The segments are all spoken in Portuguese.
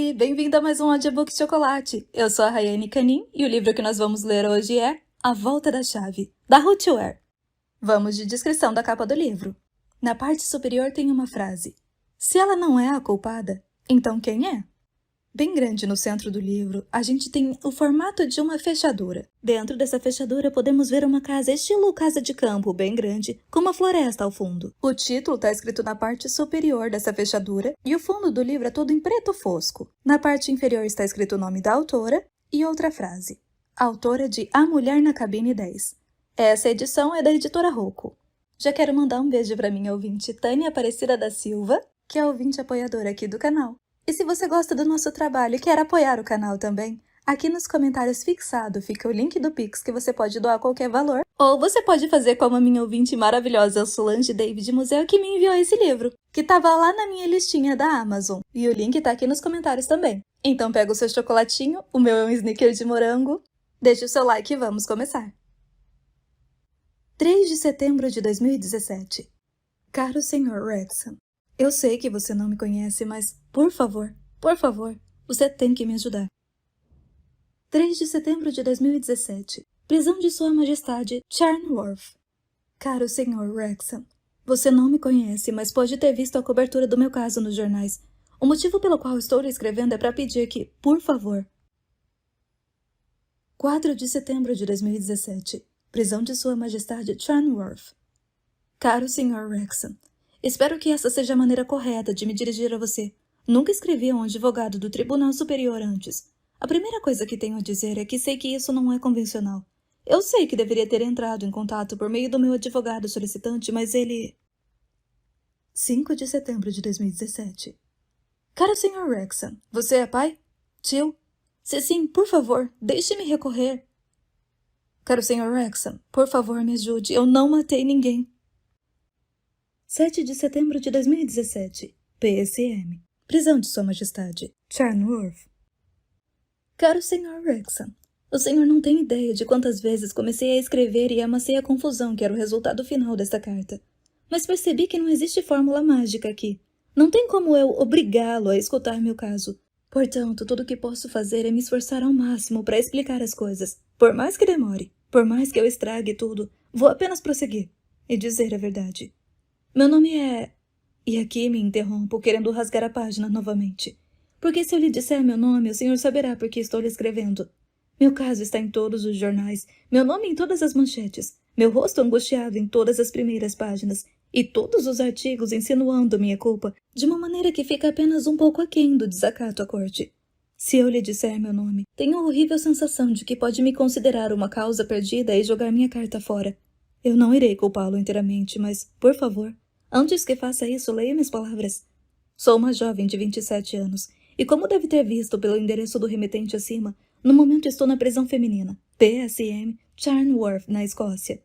Oi, bem-vindo a mais um Audiobook Chocolate. Eu sou a Rayane Canin e o livro que nós vamos ler hoje é A Volta da Chave, da Ruth Ware. Vamos de descrição da capa do livro. Na parte superior tem uma frase: se ela não é a culpada, então quem é? Bem grande no centro do livro, a gente tem o formato de uma fechadura. Dentro dessa fechadura podemos ver uma casa estilo casa de campo bem grande, com uma floresta ao fundo. O título está escrito na parte superior dessa fechadura e o fundo do livro é todo em preto fosco. Na parte inferior está escrito o nome da autora e outra frase: autora de A Mulher na Cabine 10. Essa edição é da editora Rocco. Já quero mandar um beijo para minha ouvinte Tânia Aparecida da Silva, que é ouvinte apoiadora aqui do canal. E se você gosta do nosso trabalho e quer apoiar o canal também, aqui nos comentários fixado fica o link do Pix que você pode doar qualquer valor, ou você pode fazer como a minha ouvinte maravilhosa Solange David Museu, que me enviou esse livro, que estava lá na minha listinha da Amazon, e o link tá aqui nos comentários também. Então pega o seu chocolatinho, o meu é um sneaker de morango, deixa o seu like e vamos começar. 3 de setembro de 2017. Caro Sr. Wrexham, eu sei que você não me conhece, mas, por favor, você tem que me ajudar. 3 de setembro de 2017. Prisão de Sua Majestade Charnworth. Caro Sr. Wrexham, você não me conhece, mas pode ter visto a cobertura do meu caso nos jornais. O motivo pelo qual estou lhe escrevendo é para pedir que, por favor... 4 de setembro de 2017. Prisão de Sua Majestade Charnworth. Caro Sr. Wrexham, espero que essa seja a maneira correta de me dirigir a você. Nunca escrevi a um advogado do Tribunal Superior antes. A primeira coisa que tenho a dizer é que sei que isso não é convencional. Eu sei que deveria ter entrado em contato por meio do meu advogado solicitante, mas ele... 5 de setembro de 2017. Caro Sr. Wrexham, você é pai? Tio? Se sim, por favor, deixe-me recorrer. Caro Sr. Wrexham, por favor, me ajude. Eu não matei ninguém. 7 de setembro de 2017. PSM. Prisão de Sua Majestade Charnworth. Caro Sr. Wrexham, o senhor não tem ideia de quantas vezes comecei a escrever e amassei a confusão que era o resultado final desta carta. Mas percebi que não existe fórmula mágica aqui. Não tem como eu obrigá-lo a escutar meu caso. Portanto, tudo o que posso fazer é me esforçar ao máximo para explicar as coisas. Por mais que demore, por mais que eu estrague tudo, vou apenas prosseguir e dizer a verdade. Meu nome é... E aqui me interrompo, querendo rasgar a página novamente. Porque se eu lhe disser meu nome, o senhor saberá por que estou lhe escrevendo. Meu caso está em todos os jornais, meu nome em todas as manchetes, meu rosto angustiado em todas as primeiras páginas, e todos os artigos insinuando minha culpa, de uma maneira que fica apenas um pouco aquém do desacato à corte. Se eu lhe disser meu nome, tenho a horrível sensação de que pode me considerar uma causa perdida e jogar minha carta fora. Eu não irei culpá-lo inteiramente, mas, por favor, antes que faça isso, leia minhas palavras. Sou uma jovem de 27 anos, e como deve ter visto pelo endereço do remetente acima, no momento estou na prisão feminina, PSM, Charnworth, na Escócia.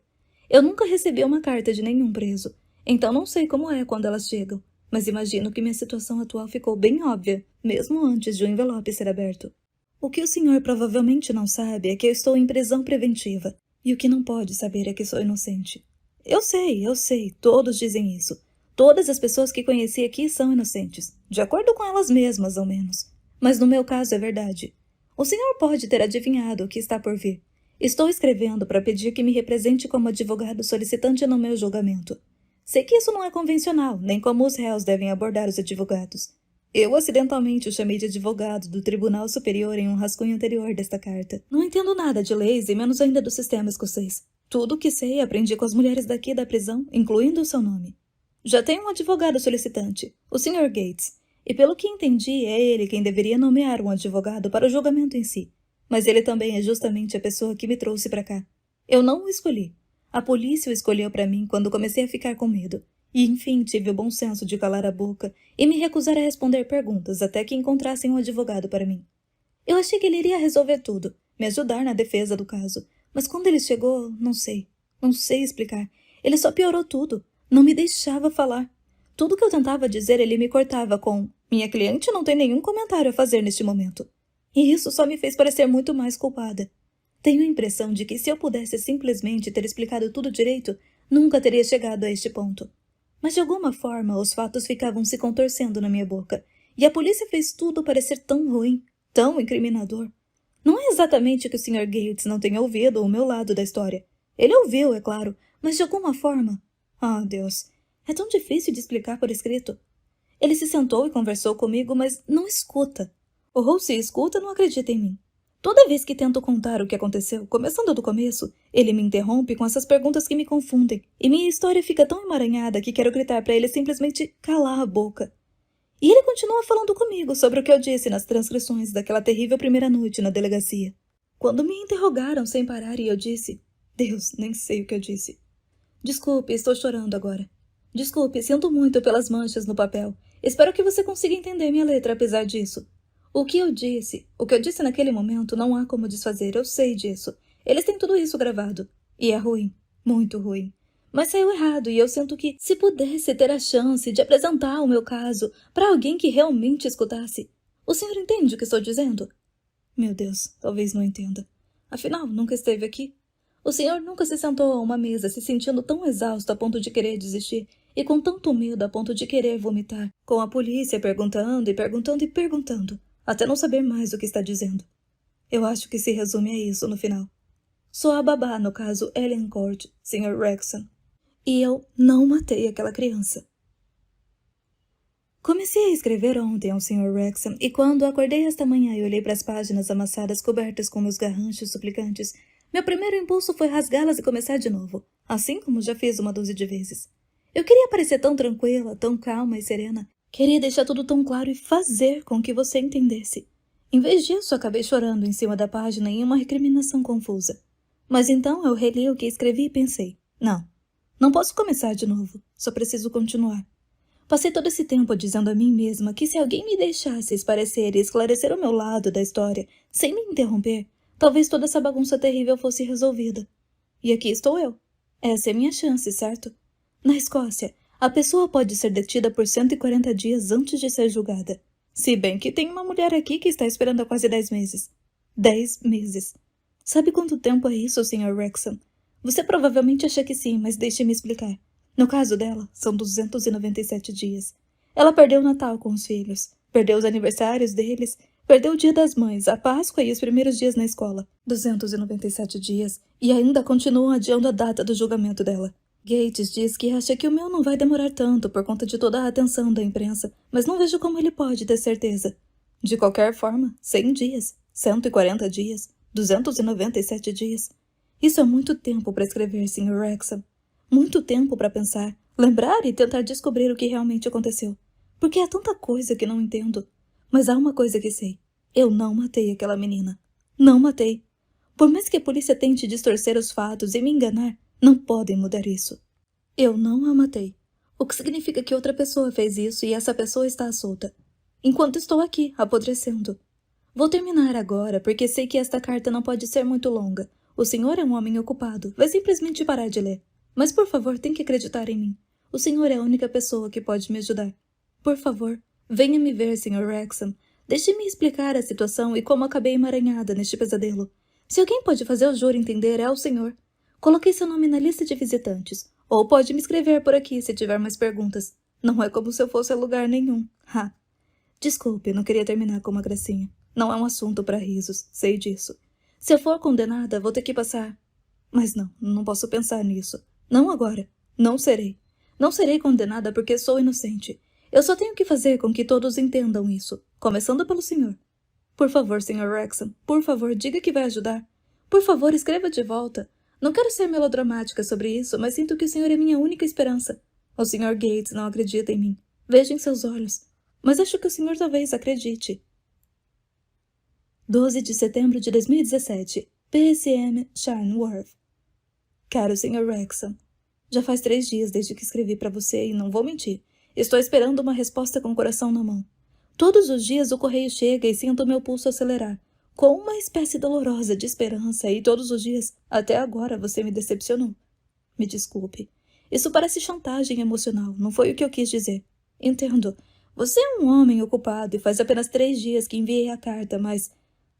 Eu nunca recebi uma carta de nenhum preso, então não sei como é quando elas chegam, mas imagino que minha situação atual ficou bem óbvia, mesmo antes de o envelope ser aberto. O que o senhor provavelmente não sabe é que eu estou em prisão preventiva, e o que não pode saber é que sou inocente. Eu sei, todos dizem isso. Todas as pessoas que conheci aqui são inocentes, de acordo com elas mesmas, ao menos. Mas no meu caso é verdade. O senhor pode ter adivinhado o que está por vir. Estou escrevendo para pedir que me represente como advogado solicitante no meu julgamento. Sei que isso não é convencional, nem como os réus devem abordar os advogados. Eu acidentalmente o chamei de advogado do Tribunal Superior em um rascunho anterior desta carta. Não entendo nada de leis e menos ainda do sistema escocês. Tudo o que sei aprendi com as mulheres daqui da prisão, incluindo o seu nome. Já tenho um advogado solicitante, o Sr. Gates, e pelo que entendi é ele quem deveria nomear um advogado para o julgamento em si. Mas ele também é justamente a pessoa que me trouxe para cá. Eu não o escolhi. A polícia o escolheu para mim quando comecei a ficar com medo. E enfim tive o bom senso de calar a boca e me recusar a responder perguntas até que encontrassem um advogado para mim. Eu achei que ele iria resolver tudo, me ajudar na defesa do caso. Mas quando ele chegou, não sei explicar. Ele só piorou tudo. Não me deixava falar. Tudo que eu tentava dizer, ele me cortava com: minha cliente não tem nenhum comentário a fazer neste momento. E isso só me fez parecer muito mais culpada. Tenho a impressão de que se eu pudesse simplesmente ter explicado tudo direito, nunca teria chegado a este ponto. Mas de alguma forma os fatos ficavam se contorcendo na minha boca, E a polícia fez tudo parecer tão ruim, tão incriminador. Não é exatamente que o Sr. Gates não tenha ouvido o meu lado da história. Ele ouviu, é claro, mas de alguma forma... Ah, Deus, é tão difícil de explicar por escrito. Ele se sentou e conversou comigo, mas não escuta. Ou se escuta, não acredita em mim. Toda vez que tento contar o que aconteceu, começando do começo, ele me interrompe com essas perguntas que me confundem, e minha história fica tão emaranhada que quero gritar para ele simplesmente calar a boca. E ele continua falando comigo sobre o que eu disse nas transcrições daquela terrível primeira noite na delegacia. Quando me interrogaram sem parar e eu disse... Deus, nem sei o que eu disse. Desculpe, estou chorando agora. Desculpe, sinto muito pelas manchas no papel. Espero que você consiga entender minha letra apesar disso. O que eu disse naquele momento não há como desfazer, eu sei disso. Eles têm tudo isso gravado. E é ruim, muito ruim. Mas saiu errado e eu sinto que, se pudesse ter a chance de apresentar o meu caso para alguém que realmente escutasse... O senhor entende o que estou dizendo? Meu Deus, talvez não entenda. Afinal, nunca esteve aqui. O senhor nunca se sentou a uma mesa se sentindo tão exausto a ponto de querer desistir e com tanto medo a ponto de querer vomitar, com a polícia perguntando e perguntando e perguntando, até não saber mais o que está dizendo. Eu acho que se resume a isso no final. Sou a babá no caso Ellen Court, Sr. Wrexham. E eu não matei aquela criança. Comecei a escrever ontem ao Sr. Wrexham e quando acordei esta manhã e olhei para as páginas amassadas cobertas com meus garranchos suplicantes, meu primeiro impulso foi rasgá-las e começar de novo, assim como já fiz uma dúzia de vezes. Eu queria parecer tão tranquila, tão calma e serena. Queria deixar tudo tão claro e fazer com que você entendesse. Em vez disso, acabei chorando em cima da página em uma recriminação confusa. Mas então eu reli o que escrevi e pensei, não posso começar de novo, só preciso continuar. Passei todo esse tempo dizendo a mim mesma que se alguém me deixasse esclarecer e esclarecer o meu lado da história, sem me interromper, talvez toda essa bagunça terrível fosse resolvida. E aqui estou eu. Essa é minha chance, certo? Na Escócia, a pessoa pode ser detida por 140 dias antes de ser julgada. Se bem que tem uma mulher aqui que está esperando há quase 10 meses. 10 meses. Sabe quanto tempo é isso, Sr. Wrexham? Você provavelmente acha que sim, mas deixe-me explicar. No caso dela, são 297 dias. Ela perdeu o Natal com os filhos, perdeu os aniversários deles, perdeu o Dia das Mães, a Páscoa e os primeiros dias na escola. 297 dias, e ainda continuam adiando a data do julgamento dela. Gates diz que acha que o meu não vai demorar tanto por conta de toda a atenção da imprensa, mas não vejo como ele pode ter certeza. De qualquer forma, 100 dias, 140 dias, 297 dias. Isso é muito tempo para escrever, Sr. Wrexham. Muito tempo para pensar, lembrar e tentar descobrir o que realmente aconteceu. Porque há tanta coisa que não entendo. Mas há uma coisa que sei. Eu não matei aquela menina. Não matei. Por mais que a polícia tente distorcer os fatos e me enganar, não podem mudar isso. Eu não a matei. O que significa que outra pessoa fez isso e essa pessoa está solta. Enquanto estou aqui, apodrecendo. Vou terminar agora, porque sei que esta carta não pode ser muito longa. O senhor é um homem ocupado. Vai simplesmente parar de ler. Mas, por favor, tem que acreditar em mim. O senhor é a única pessoa que pode me ajudar. Por favor, venha me ver, Sr. Wrexham. Deixe-me explicar a situação e como acabei emaranhada neste pesadelo. Se alguém pode fazer o júri entender, é o senhor. Coloquei seu nome na lista de visitantes. Ou pode me escrever por aqui se tiver mais perguntas. Não é como se eu fosse a lugar nenhum. Desculpe, não queria terminar com uma gracinha. Não é um assunto para risos, sei disso. Se eu for condenada, vou ter que passar... Mas não posso pensar nisso. Não agora. Não serei. Não serei condenada porque sou inocente. Eu só tenho que fazer com que todos entendam isso, começando pelo senhor. Por favor, Sr. Wrexham, por favor, diga que vai ajudar. Por favor, escreva de volta. Não quero ser melodramática sobre isso, mas sinto que o senhor é minha única esperança. O Sr. Gates não acredita em mim. Vejo em seus olhos. Mas acho que o senhor talvez acredite. 12 de setembro de 2017. PSM Charnworth. Caro Sr. Wrexham, já faz 3 dias desde que escrevi para você e não vou mentir. Estou esperando uma resposta com o coração na mão. Todos os dias o correio chega e sinto meu pulso acelerar, com uma espécie dolorosa de esperança, e todos os dias, até agora, você me decepcionou. Me desculpe. Isso parece chantagem emocional, não foi o que eu quis dizer. Entendo. Você é um homem ocupado e faz apenas 3 dias que enviei a carta, mas...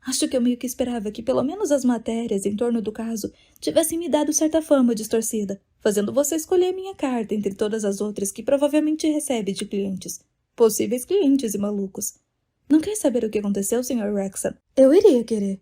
Acho que eu meio que esperava que pelo menos as matérias em torno do caso tivessem me dado certa fama distorcida, fazendo você escolher minha carta entre todas as outras que provavelmente recebe de clientes. possíveis clientes e malucos. Não quer saber o que aconteceu, Sr. Wrexham? Eu iria querer.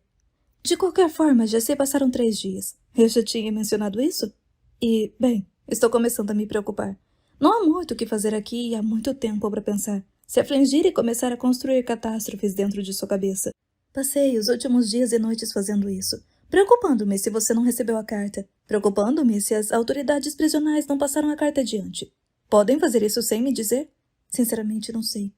De qualquer forma, já se passaram 3 dias. Eu já tinha mencionado isso? E, bem, estou começando a me preocupar. Não há muito o que fazer aqui e há muito tempo para pensar. Se afligir e começar a construir catástrofes dentro de sua cabeça. Passei os últimos dias e noites fazendo isso, preocupando-me se você não recebeu a carta, preocupando-me se as autoridades prisionais não passaram a carta adiante. Podem fazer isso sem me dizer? Sinceramente, não sei.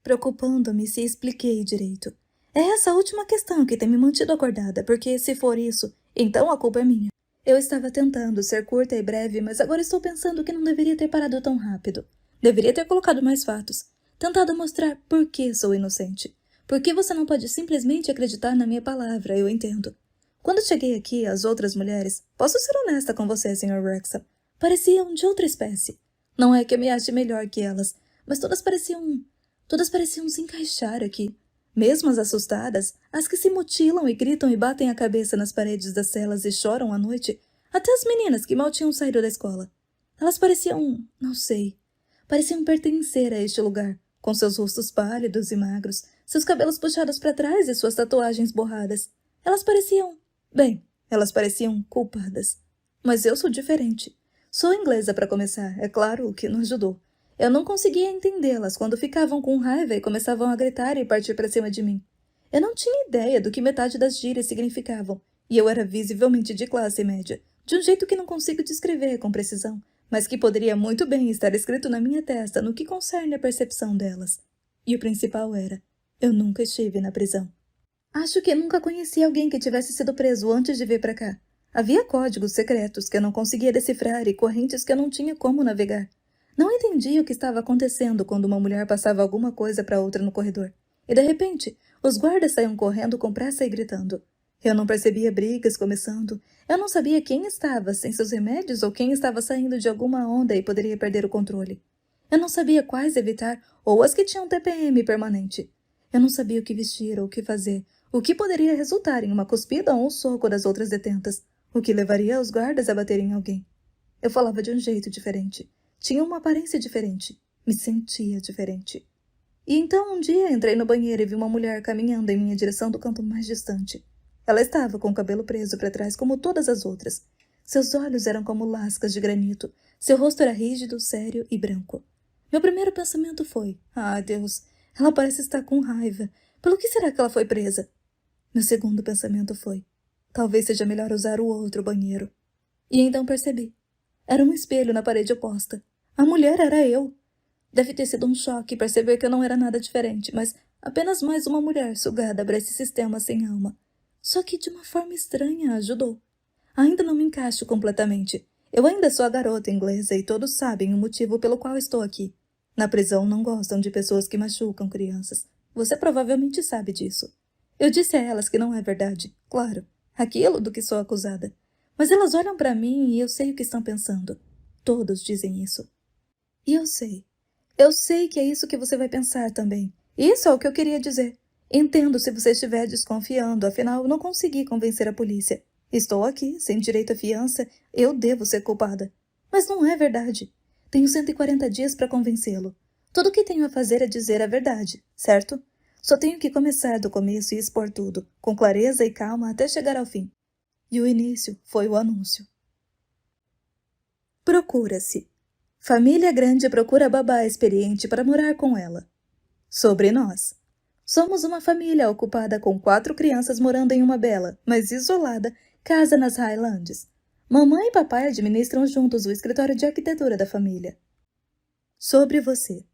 Preocupando-me se expliquei direito. É essa última questão que tem me mantido acordada, porque, se for isso, então a culpa é minha. Eu estava tentando ser curta e breve, mas agora estou pensando que não deveria ter parado tão rápido. Deveria ter colocado mais fatos. Tentado mostrar por que sou inocente. Por que você não pode simplesmente acreditar na minha palavra, eu entendo. Quando cheguei aqui, as outras mulheres, posso ser honesta com você, Sr. Wrexham, pareciam de outra espécie. Não é que eu me ache melhor que elas, mas todas pareciam se encaixar aqui. Mesmo as assustadas, as que se mutilam e gritam e batem a cabeça nas paredes das celas e choram à noite, até as meninas que mal tinham saído da escola. Elas pareciam, não sei, pareciam pertencer a este lugar, com seus rostos pálidos e magros, seus cabelos puxados para trás e suas tatuagens borradas. Elas pareciam culpadas. Mas eu sou diferente. Sou inglesa para começar, é claro, o que não ajudou. Eu não conseguia entendê-las quando ficavam com raiva e começavam a gritar e partir para cima de mim. Eu não tinha ideia do que metade das gírias significavam, e eu era visivelmente de classe média, de um jeito que não consigo descrever com precisão, mas que poderia muito bem estar escrito na minha testa no que concerne a percepção delas. E o principal era, eu nunca estive na prisão. Acho que nunca conheci alguém que tivesse sido preso antes de vir para cá. Havia códigos secretos que eu não conseguia decifrar e correntes que eu não tinha como navegar. Não entendia o que estava acontecendo quando uma mulher passava alguma coisa para outra no corredor. E, de repente, os guardas saíam correndo com pressa e gritando. Eu não percebia brigas começando. Eu não sabia quem estava sem seus remédios ou quem estava saindo de alguma onda e poderia perder o controle. Eu não sabia quais evitar ou as que tinham TPM permanente. Eu não sabia o que vestir ou o que fazer, o que poderia resultar em uma cuspida ou um soco das outras detentas, o que levaria os guardas a baterem em alguém. Eu falava de um jeito diferente. Tinha uma aparência diferente. Me sentia diferente. E então um dia entrei no banheiro e vi uma mulher caminhando em minha direção do canto mais distante. Ela estava com o cabelo preso para trás como todas as outras. Seus olhos eram como lascas de granito. Seu rosto era rígido, sério e branco. Meu primeiro pensamento foi, Deus, ela parece estar com raiva. Pelo que será que ela foi presa? Meu segundo pensamento foi, talvez seja melhor usar o outro banheiro. E então percebi. Era um espelho na parede oposta. A mulher era eu. Deve ter sido um choque perceber que eu não era nada diferente, mas apenas mais uma mulher sugada para esse sistema sem alma. Só que de uma forma estranha ajudou. Ainda não me encaixo completamente. Eu ainda sou a garota inglesa e todos sabem o motivo pelo qual estou aqui. Na prisão não gostam de pessoas que machucam crianças. Você provavelmente sabe disso. Eu disse a elas que não é verdade, claro, aquilo do que sou acusada. Mas elas olham para mim e eu sei o que estão pensando. Todos dizem isso. E eu sei. Eu sei que é isso que você vai pensar também. Isso é o que eu queria dizer. Entendo se você estiver desconfiando, afinal não consegui convencer a polícia. Estou aqui, sem direito à fiança, eu devo ser culpada. Mas não é verdade. Tenho 140 dias para convencê-lo. Tudo o que tenho a fazer é dizer a verdade, certo? Só tenho que começar do começo e expor tudo, com clareza e calma até chegar ao fim. E o início foi o anúncio. Procura-se. Família grande procura babá experiente para morar com ela. Sobre nós. Somos uma família ocupada com 4 crianças morando em uma bela, mas isolada, casa nas Highlands. Mamãe e papai administram juntos o escritório de arquitetura da família. Sobre você.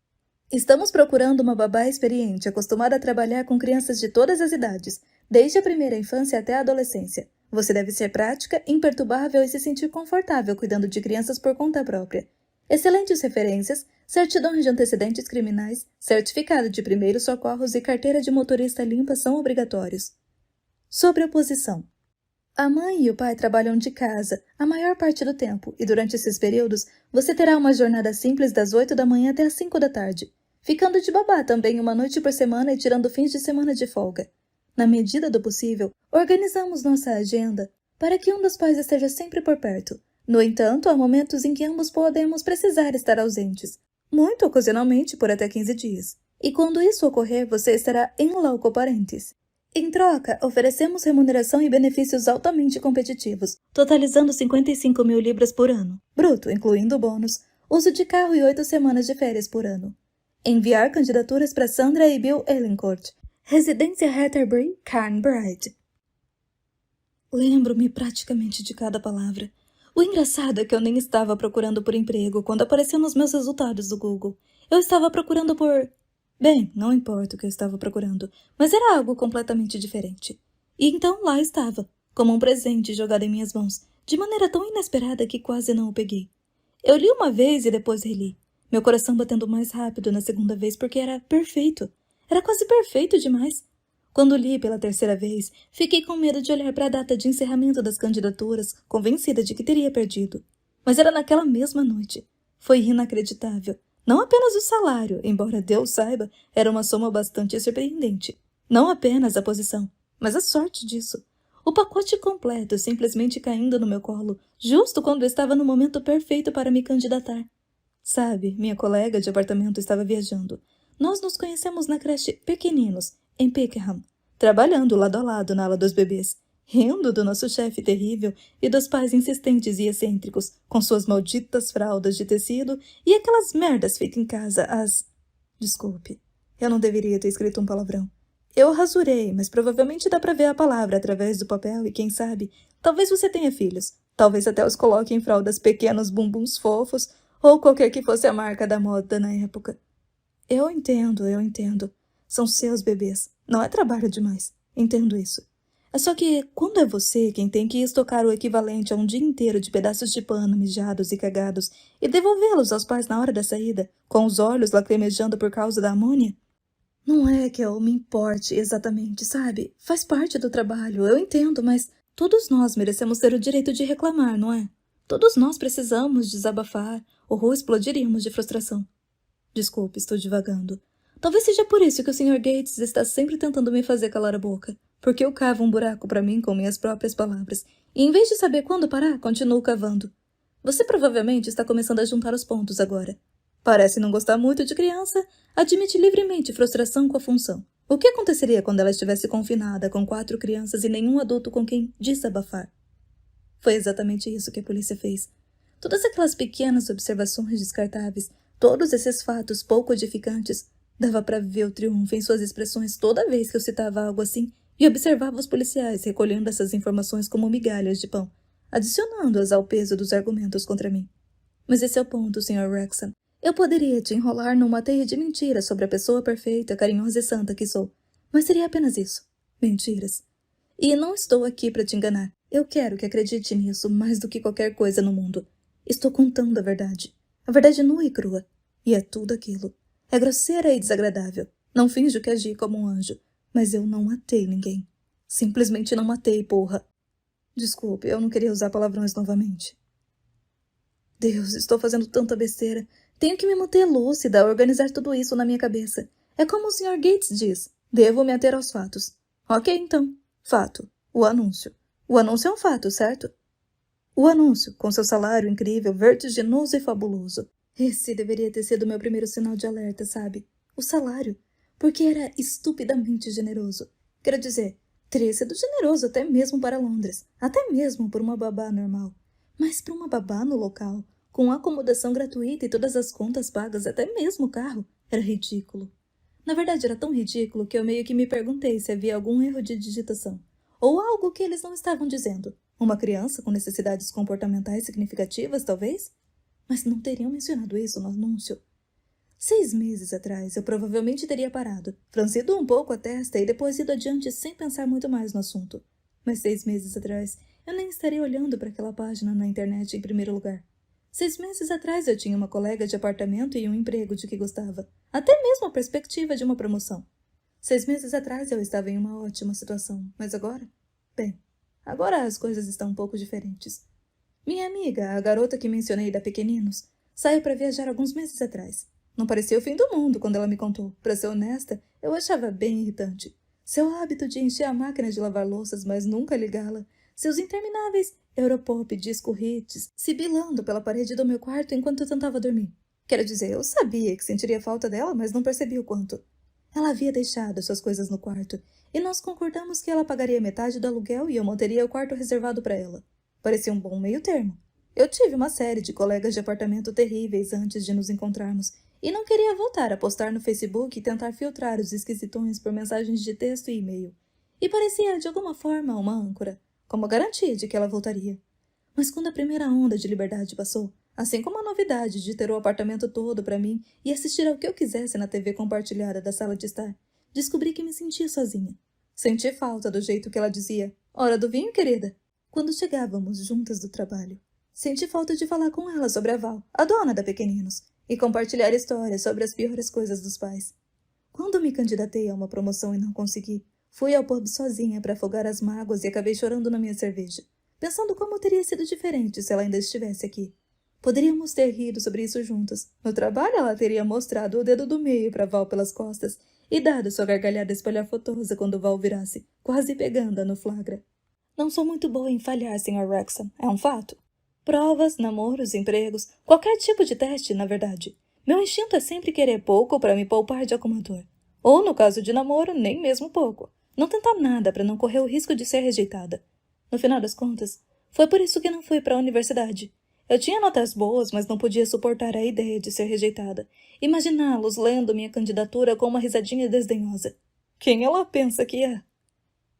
Estamos procurando uma babá experiente, acostumada a trabalhar com crianças de todas as idades, desde a primeira infância até a adolescência. Você deve ser prática, imperturbável e se sentir confortável cuidando de crianças por conta própria. Excelentes referências, certidões de antecedentes criminais, certificado de primeiros socorros e carteira de motorista limpa são obrigatórios. Sobre a posição. A mãe e o pai trabalham de casa a maior parte do tempo e durante esses períodos você terá uma jornada simples das 8 da manhã até as 5 da tarde, ficando de babá também uma noite por semana e tirando fins de semana de folga. Na medida do possível, organizamos nossa agenda para que um dos pais esteja sempre por perto. No entanto, há momentos em que ambos podemos precisar estar ausentes. muito ocasionalmente por até 15 dias. E quando isso ocorrer, você estará em loco parentes. Em troca, oferecemos remuneração e benefícios altamente competitivos, totalizando 55 mil libras por ano, bruto, incluindo bônus, uso de carro e 8 semanas de férias por ano. Enviar candidaturas para Sandra e Bill Ellencourt, residência Hatterbury, Carnbride. Lembro-me praticamente de cada palavra. O engraçado é que eu nem estava procurando por emprego quando apareceu nos meus resultados do Google. Eu estava procurando por... Bem, não importa o que eu estava procurando, mas era algo completamente diferente. E então lá estava, como um presente jogado em minhas mãos, de maneira tão inesperada que quase não o peguei. Eu li uma vez e depois reli, meu coração batendo mais rápido na segunda vez porque era perfeito. Era quase perfeito demais. Quando li pela terceira vez, fiquei com medo de olhar para a data de encerramento das candidaturas, convencida de que teria perdido. Mas era naquela mesma noite. Foi inacreditável. Não apenas o salário, embora Deus saiba, era uma soma bastante surpreendente. Não apenas a posição, mas a sorte disso. O pacote completo simplesmente caindo no meu colo, justo quando eu estava no momento perfeito para me candidatar. Sabe, minha colega de apartamento estava viajando. Nós nos conhecemos na creche Pequeninos, em Pickham, trabalhando lado a lado na ala dos bebês, rindo do nosso chefe terrível e dos pais insistentes e excêntricos, com suas malditas fraldas de tecido e aquelas merdas feitas em casa, as... Desculpe, eu não deveria ter escrito um palavrão. Eu rasurei, mas provavelmente dá para ver a palavra através do papel e quem sabe, talvez você tenha filhos, talvez até os coloque em fraldas pequenos bumbuns fofos ou qualquer que fosse a marca da moda na época. Eu entendo. São seus bebês. Não é trabalho demais. Entendo isso. É só que, quando é você quem tem que estocar o equivalente a um dia inteiro de pedaços de pano mijados e cagados e devolvê-los aos pais na hora da saída, com os olhos lacrimejando por causa da amônia? Não é que eu me importe exatamente, sabe? Faz parte do trabalho, eu entendo, mas todos nós merecemos ter o direito de reclamar, não é? Todos nós precisamos desabafar, ou explodiríamos de frustração. Desculpe, estou divagando. Talvez seja por isso que o Sr. Gates está sempre tentando me fazer calar a boca, porque eu cavo um buraco para mim com minhas próprias palavras, e em vez de saber quando parar, continuo cavando. Você provavelmente está começando a juntar os pontos agora. Parece não gostar muito de criança, admite livremente frustração com a função. O que aconteceria quando ela estivesse confinada com 4 crianças e nenhum adulto com quem desabafar? Foi exatamente isso que a polícia fez. Todas aquelas pequenas observações descartáveis, todos esses fatos pouco edificantes, dava para ver o triunfo em suas expressões toda vez que eu citava algo assim e observava os policiais recolhendo essas informações como migalhas de pão, adicionando-as ao peso dos argumentos contra mim. Mas esse é o ponto, Sr. Wrexham. Eu poderia te enrolar numa teia de mentiras sobre a pessoa perfeita, carinhosa e santa que sou, mas seria apenas isso. Mentiras. E não estou aqui para te enganar. Eu quero que acredite nisso mais do que qualquer coisa no mundo. Estou contando a verdade nua e crua. E é tudo aquilo. É grosseira e desagradável. Não finjo que agi como um anjo. Mas eu não matei ninguém. Simplesmente não matei, porra. Desculpe, eu não queria usar palavrões novamente. Deus, estou fazendo tanta besteira. Tenho que me manter lúcida, organizar tudo isso na minha cabeça. É como o Sr. Gates diz. Devo me ater aos fatos. Ok, então. Fato. O anúncio. O anúncio é um fato, certo? O anúncio, com seu salário incrível, vertiginoso e fabuloso. Esse deveria ter sido meu primeiro sinal de alerta, sabe? O salário. Porque era estupidamente generoso. Quero dizer, teria sido generoso até mesmo para Londres. Até mesmo por uma babá normal. Mas para uma babá no local, com acomodação gratuita e todas as contas pagas, até mesmo o carro, era ridículo. Na verdade, era tão ridículo que eu meio que me perguntei se havia algum erro de digitação. Ou algo que eles não estavam dizendo. Uma criança com necessidades comportamentais significativas, talvez? Mas não teriam mencionado isso no anúncio. 6 meses atrás, eu provavelmente teria parado, franzido um pouco a testa e depois ido adiante sem pensar muito mais no assunto. Mas 6 meses atrás, eu nem estaria olhando para aquela página na internet em primeiro lugar. 6 meses atrás, eu tinha uma colega de apartamento e um emprego de que gostava. Até mesmo a perspectiva de uma promoção. 6 meses atrás, eu estava em uma ótima situação. Mas agora? Bem, agora as coisas estão um pouco diferentes. Minha amiga, a garota que mencionei da Pequeninos, saiu para viajar alguns meses atrás. Não parecia o fim do mundo quando ela me contou. Para ser honesta, eu achava bem irritante. Seu hábito de encher a máquina de lavar louças, mas nunca ligá-la. Seus intermináveis Europop disco hits sibilando pela parede do meu quarto enquanto eu tentava dormir. Quero dizer, eu sabia que sentiria falta dela, mas não percebi o quanto. Ela havia deixado suas coisas no quarto, e nós concordamos que ela pagaria metade do aluguel e eu manteria o quarto reservado para ela. Parecia um bom meio-termo. Eu tive uma série de colegas de apartamento terríveis antes de nos encontrarmos, e não queria voltar a postar no Facebook e tentar filtrar os esquisitões por mensagens de texto e e-mail. E parecia, de alguma forma, uma âncora, como garantia de que ela voltaria. Mas quando a primeira onda de liberdade passou, assim como a novidade de ter o apartamento todo para mim e assistir ao que eu quisesse na TV compartilhada da sala de estar, descobri que me sentia sozinha. Senti falta do jeito que ela dizia, hora do vinho, querida, quando chegávamos juntas do trabalho. Senti falta de falar com ela sobre a Val, a dona da Pequeninos, e compartilhar histórias sobre as piores coisas dos pais. Quando me candidatei a uma promoção e não consegui, fui ao pub sozinha para afogar as mágoas e acabei chorando na minha cerveja, pensando como teria sido diferente se ela ainda estivesse aqui. Poderíamos ter rido sobre isso juntas. No trabalho, ela teria mostrado o dedo do meio para Val pelas costas e dado sua gargalhada espalhafatosa quando Val virasse, quase pegando-a no flagra. Não sou muito boa em falhar, Sr. Wrexham, é um fato. Provas, namoros, empregos, qualquer tipo de teste, na verdade. Meu instinto é sempre querer pouco para me poupar de alguma dor. Ou, no caso de namoro, nem mesmo pouco. Não tentar nada para não correr o risco de ser rejeitada. No final das contas, foi por isso que não fui para a universidade. Eu tinha notas boas, mas não podia suportar a ideia de ser rejeitada. Imaginá-los lendo minha candidatura com uma risadinha desdenhosa. Quem ela pensa que é?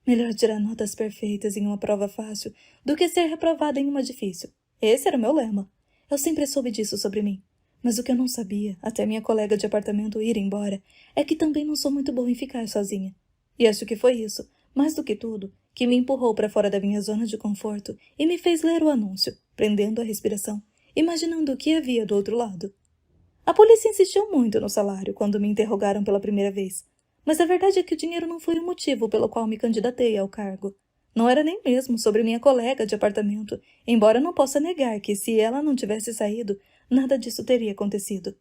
Melhor tirar notas perfeitas em uma prova fácil do que ser reprovada em uma difícil. Esse era o meu lema. Eu sempre soube disso sobre mim. Mas o que eu não sabia, até minha colega de apartamento ir embora, é que também não sou muito boa em ficar sozinha. E acho que foi isso, mais do que tudo, que me empurrou para fora da minha zona de conforto e me fez ler o anúncio, prendendo a respiração, imaginando o que havia do outro lado. A polícia insistiu muito no salário quando me interrogaram pela primeira vez, mas a verdade é que o dinheiro não foi o motivo pelo qual me candidatei ao cargo. Não era nem mesmo sobre minha colega de apartamento, embora não possa negar que, se ela não tivesse saído, nada disso teria acontecido.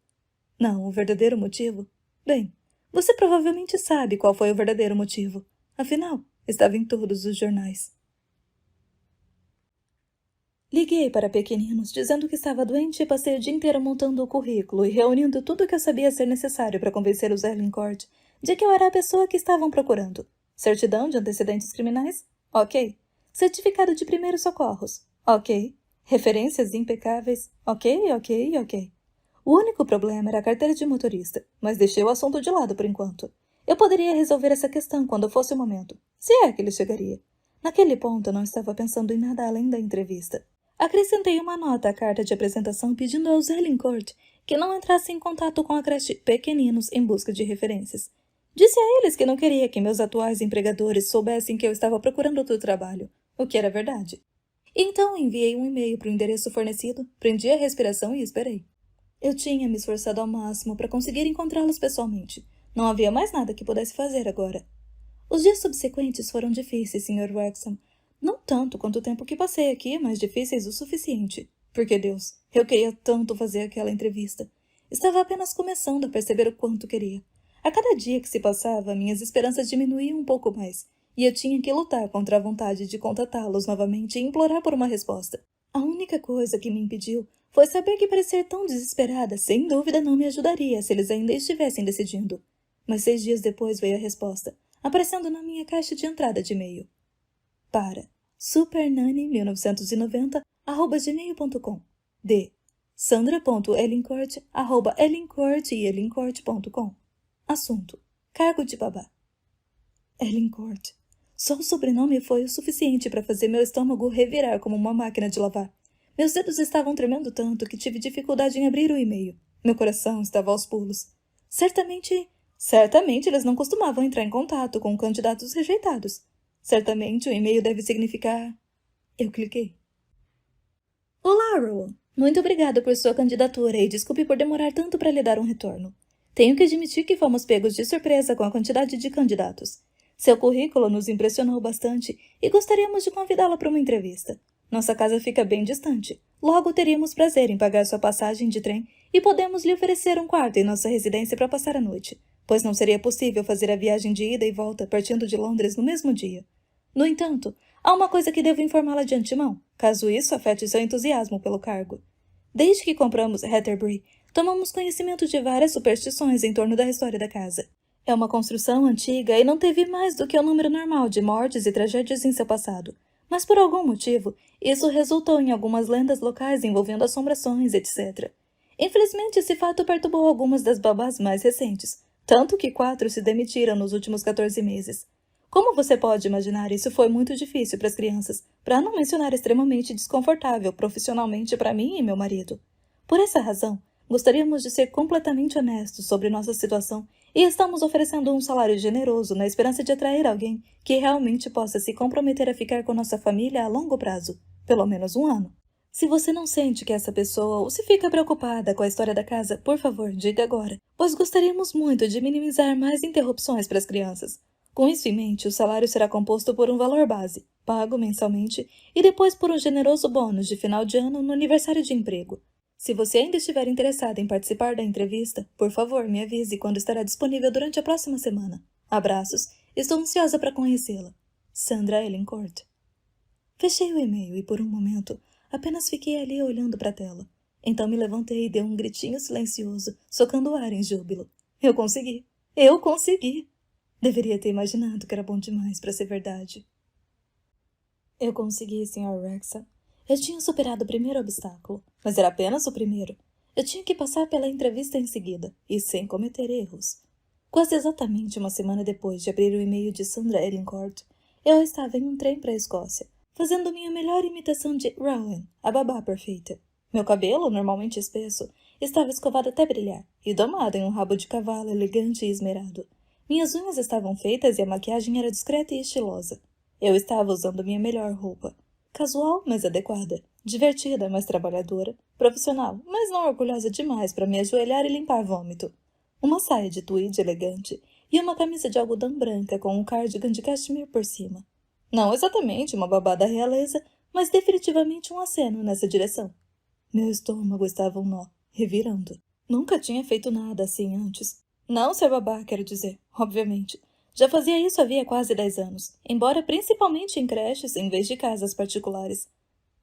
Não, o verdadeiro motivo? Bem, você provavelmente sabe qual foi o verdadeiro motivo. Afinal, estava em todos os jornais. Liguei para Pequeninos dizendo que estava doente e passei o dia inteiro montando o currículo e reunindo tudo o que eu sabia ser necessário para convencer os Erlincourt de que eu era a pessoa que estavam procurando. Certidão de antecedentes criminais? Ok. Certificado de primeiros socorros? Ok. Referências impecáveis? Ok. O único problema era a carteira de motorista, mas deixei o assunto de lado por enquanto. Eu poderia resolver essa questão quando fosse o momento, se é que ele chegaria. Naquele ponto eu não estava pensando em nada além da entrevista. Acrescentei uma nota à carta de apresentação pedindo aos Erlincourt que não entrassem em contato com a creche Pequeninos em busca de referências. Disse a eles que não queria que meus atuais empregadores soubessem que eu estava procurando outro trabalho, o que era verdade. Então enviei um e-mail para o endereço fornecido, prendi a respiração e esperei. Eu tinha me esforçado ao máximo para conseguir encontrá-los pessoalmente. Não havia mais nada que pudesse fazer agora. Os dias subsequentes foram difíceis, Sr. Wrexham. Não tanto quanto o tempo que passei aqui, mas difíceis o suficiente. Porque, Deus, eu queria tanto fazer aquela entrevista. Estava apenas começando a perceber o quanto queria. A cada dia que se passava, minhas esperanças diminuíam um pouco mais, e eu tinha que lutar contra a vontade de contatá-los novamente e implorar por uma resposta. A única coisa que me impediu foi saber que parecer tão desesperada, sem dúvida, não me ajudaria se eles ainda estivessem decidindo. Mas 6 dias depois veio a resposta, aparecendo na minha caixa de entrada de e-mail. Para supernani1990@gmail.com de sandra.ellincourt@ellincourt.com. Assunto: cargo de babá. Erlincourt. Só o sobrenome foi o suficiente para fazer meu estômago revirar como uma máquina de lavar. Meus dedos estavam tremendo tanto que tive dificuldade em abrir o e-mail. Meu coração estava aos pulos. Certamente eles não costumavam entrar em contato com candidatos rejeitados. Certamente o e-mail deve significar... Eu cliquei. Olá, Rowan. Muito obrigada por sua candidatura e desculpe por demorar tanto para lhe dar um retorno. Tenho que admitir que fomos pegos de surpresa com a quantidade de candidatos. Seu currículo nos impressionou bastante e gostaríamos de convidá-la para uma entrevista. Nossa casa fica bem distante. Logo teríamos prazer em pagar sua passagem de trem e podemos lhe oferecer um quarto em nossa residência para passar a noite, pois não seria possível fazer a viagem de ida e volta partindo de Londres no mesmo dia. No entanto, há uma coisa que devo informá-la de antemão, caso isso afete seu entusiasmo pelo cargo. Desde que compramos Hatterbury, tomamos conhecimento de várias superstições em torno da história da casa. É uma construção antiga e não teve mais do que o número normal de mortes e tragédias em seu passado. Mas por algum motivo, isso resultou em algumas lendas locais envolvendo assombrações, etc. Infelizmente, esse fato perturbou algumas das babás mais recentes, tanto que 4 se demitiram nos últimos 14 meses. Como você pode imaginar, isso foi muito difícil para as crianças, para não mencionar extremamente desconfortável profissionalmente para mim e meu marido. Por essa razão, gostaríamos de ser completamente honestos sobre nossa situação e estamos oferecendo um salário generoso na esperança de atrair alguém que realmente possa se comprometer a ficar com nossa família a longo prazo, pelo menos 1 ano. Se você não sente que essa pessoa ou se fica preocupada com a história da casa, por favor, diga agora, pois gostaríamos muito de minimizar mais interrupções para as crianças. Com isso em mente, o salário será composto por um valor base, pago mensalmente, e depois por um generoso bônus de final de ano no aniversário de emprego. Se você ainda estiver interessado em participar da entrevista, por favor, me avise quando estará disponível durante a próxima semana. Abraços, estou ansiosa para conhecê-la. Sandra Ellencourt. Fechei o e-mail e, por um momento, apenas fiquei ali olhando para a tela. Então me levantei e dei um gritinho silencioso, socando o ar em júbilo. Eu consegui! Eu consegui! Deveria ter imaginado que era bom demais para ser verdade. Eu consegui, Sr. Wrexham. Eu tinha superado o primeiro obstáculo, mas era apenas o primeiro. Eu tinha que passar pela entrevista em seguida, e sem cometer erros. Quase exatamente uma semana depois de abrir o e-mail de Sandra Ellencourt, eu estava em um trem para a Escócia, fazendo minha melhor imitação de Rowan, a babá perfeita. Meu cabelo, normalmente espesso, estava escovado até brilhar, e domado em um rabo de cavalo elegante e esmerado. Minhas unhas estavam feitas e a maquiagem era discreta e estilosa. Eu estava usando minha melhor roupa. Casual, mas adequada. Divertida, mas trabalhadora. Profissional, mas não orgulhosa demais para me ajoelhar e limpar vômito. Uma saia de tweed elegante e uma camisa de algodão branca com um cardigan de cachemir por cima. Não exatamente uma babá da realeza, mas definitivamente um aceno nessa direção. Meu estômago estava um nó, revirando. Nunca tinha feito nada assim antes. Não ser babá, quero dizer, obviamente. Já fazia isso havia quase 10 anos, embora principalmente em creches em vez de casas particulares.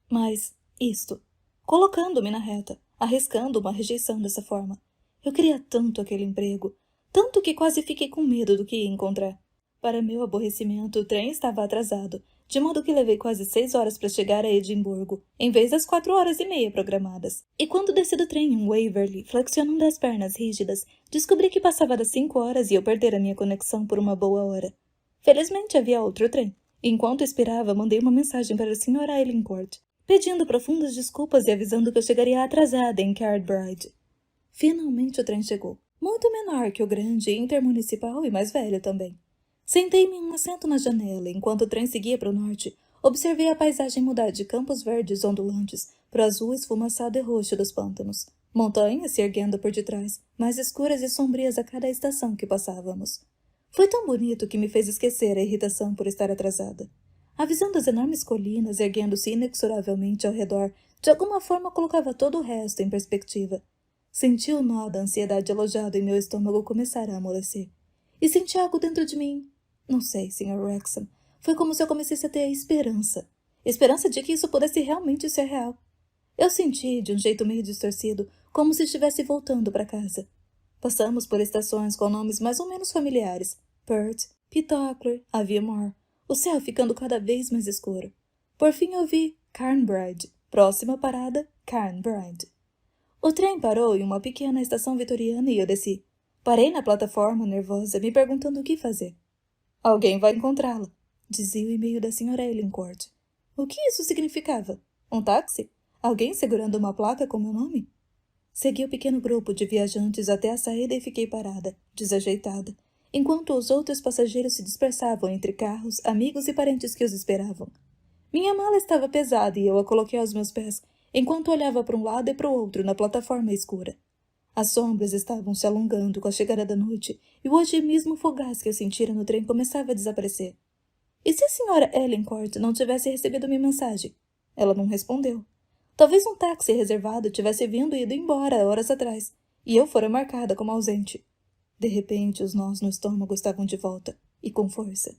Mas, isto, colocando-me na reta, arriscando uma rejeição dessa forma. Eu queria tanto aquele emprego, tanto que quase fiquei com medo do que ia encontrar. Para meu aborrecimento, o trem estava atrasado, de modo que levei quase 6 horas para chegar a Edimburgo, em vez das 4 horas e meia programadas. E quando desci do trem em Waverley, flexionando as pernas rígidas, descobri que passava das 5 horas e eu perdera minha conexão por uma boa hora. Felizmente havia outro trem. Enquanto esperava, mandei uma mensagem para a Sra. Ellencourt, pedindo profundas desculpas e avisando que eu chegaria atrasada em Cardbride. Finalmente o trem chegou. Muito menor que o grande, intermunicipal e mais velho também. Sentei-me em um assento na janela, enquanto o trem seguia para o norte. Observei a paisagem mudar de campos verdes ondulantes para o azul esfumaçado e roxo dos pântanos. Montanhas se erguendo por detrás, mais escuras e sombrias a cada estação que passávamos. Foi tão bonito que me fez esquecer a irritação por estar atrasada. A visão das enormes colinas erguendo-se inexoravelmente ao redor, de alguma forma colocava todo o resto em perspectiva. Senti o nó da ansiedade alojado em meu estômago começar a amolecer. E senti algo dentro de mim. Não sei, Sr. Wrexham. Foi como se eu começasse a ter esperança. Esperança de que isso pudesse realmente ser real. Eu senti, de um jeito meio distorcido, como se estivesse voltando para casa. Passamos por estações com nomes mais ou menos familiares. Perth, Pitocler, Aviemore. O céu ficando cada vez mais escuro. Por fim ouvi Carnbride. Próxima parada, Carnbride. O trem parou em uma pequena estação vitoriana e eu desci. Parei na plataforma, nervosa, me perguntando o que fazer. Alguém vai encontrá-la, dizia o e-mail da Sra. Ellencourt. O que isso significava? Um táxi? Alguém segurando uma placa com meu nome? Segui o pequeno grupo de viajantes até a saída e fiquei parada, desajeitada, enquanto os outros passageiros se dispersavam entre carros, amigos e parentes que os esperavam. Minha mala estava pesada e eu a coloquei aos meus pés, enquanto olhava para um lado e para o outro na plataforma escura. As sombras estavam se alongando com a chegada da noite e o otimismo fugaz que eu sentira no trem começava a desaparecer. E se a Sra. Ellencourt não tivesse recebido minha mensagem? Ela não respondeu. Talvez um táxi reservado tivesse vindo e ido embora horas atrás, e eu fora marcada como ausente. De repente, os nós no estômago estavam de volta, e com força.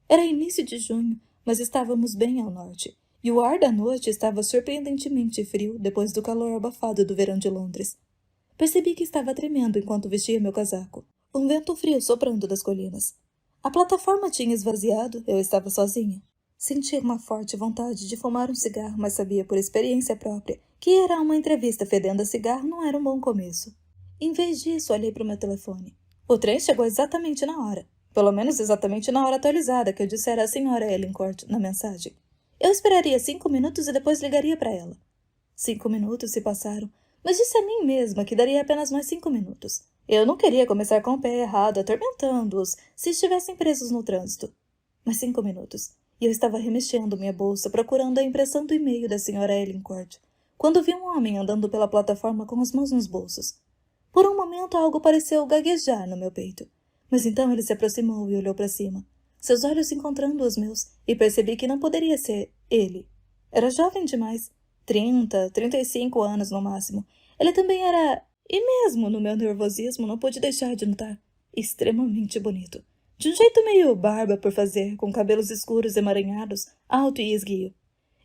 Era início de junho, mas estávamos bem ao norte, e o ar da noite estava surpreendentemente frio depois do calor abafado do verão de Londres. Percebi que estava tremendo enquanto vestia meu casaco. Um vento frio soprando das colinas. A plataforma tinha esvaziado, eu estava sozinha. Senti uma forte vontade de fumar um cigarro, mas sabia por experiência própria que ir a uma entrevista fedendo a cigarro não era um bom começo. Em vez disso, olhei para o meu telefone. O trem chegou exatamente na hora. Pelo menos exatamente na hora atualizada que eu dissera à senhora Ellencourt na mensagem. Eu esperaria 5 minutos e depois ligaria para ela. 5 minutos se passaram, mas disse a mim mesma que daria apenas mais 5 minutos. Eu não queria começar com o pé errado, atormentando-os, se estivessem presos no trânsito. Mais 5 minutos, e eu estava remexendo minha bolsa, procurando a impressão do e-mail da senhora Ellencourt, quando vi um homem andando pela plataforma com as mãos nos bolsos. Por um momento algo pareceu gaguejar no meu peito, mas então ele se aproximou e olhou para cima, seus olhos encontrando os meus, e percebi que não poderia ser ele. Era jovem demais, 30, 35 anos no máximo. Ele também era... E mesmo no meu nervosismo não pude deixar de notar. Extremamente bonito. De um jeito meio barba por fazer, com cabelos escuros emaranhados, alto e esguio.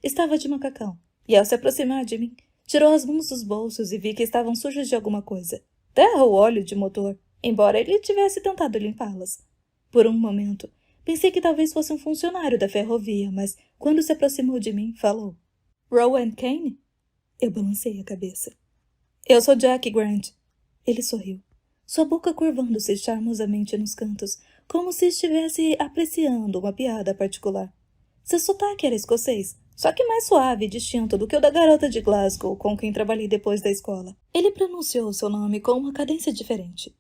Estava de macacão, e ao se aproximar de mim, tirou as mãos dos bolsos e vi que estavam sujas de alguma coisa. Terra ou óleo de motor, embora ele tivesse tentado limpá-las. Por um momento, pensei que talvez fosse um funcionário da ferrovia, mas quando se aproximou de mim, falou. Rowan Kane? Eu balancei a cabeça. Eu sou Jack Grant. Ele sorriu, sua boca curvando-se charmosamente nos cantos, como se estivesse apreciando uma piada particular. Seu sotaque era escocês, só que mais suave e distinto do que o da garota de Glasgow com quem trabalhei depois da escola. Ele pronunciou seu nome com uma cadência diferente.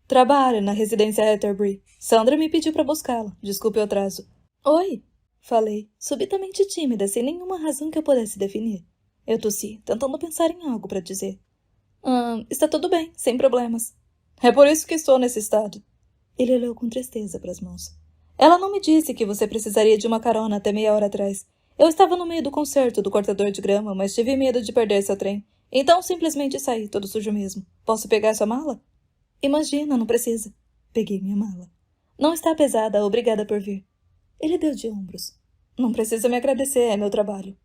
Trabalho na residência Atterbury. Sandra me pediu para buscá-la. Desculpe o atraso. Oi, falei, subitamente tímida, sem nenhuma razão que eu pudesse definir. Eu tossi, tentando pensar em algo para dizer. Está tudo bem, sem problemas. É por isso que estou nesse estado. Ele olhou com tristeza para as mãos. Ela não me disse que você precisaria de uma carona até meia hora atrás. Eu estava no meio do concerto do cortador de grama, mas tive medo de perder seu trem. Então simplesmente saí, todo sujo mesmo. Posso pegar sua mala? Imagina, não precisa. Peguei minha mala. Não está pesada, obrigada por vir. Ele deu de ombros. Não precisa me agradecer, é meu trabalho.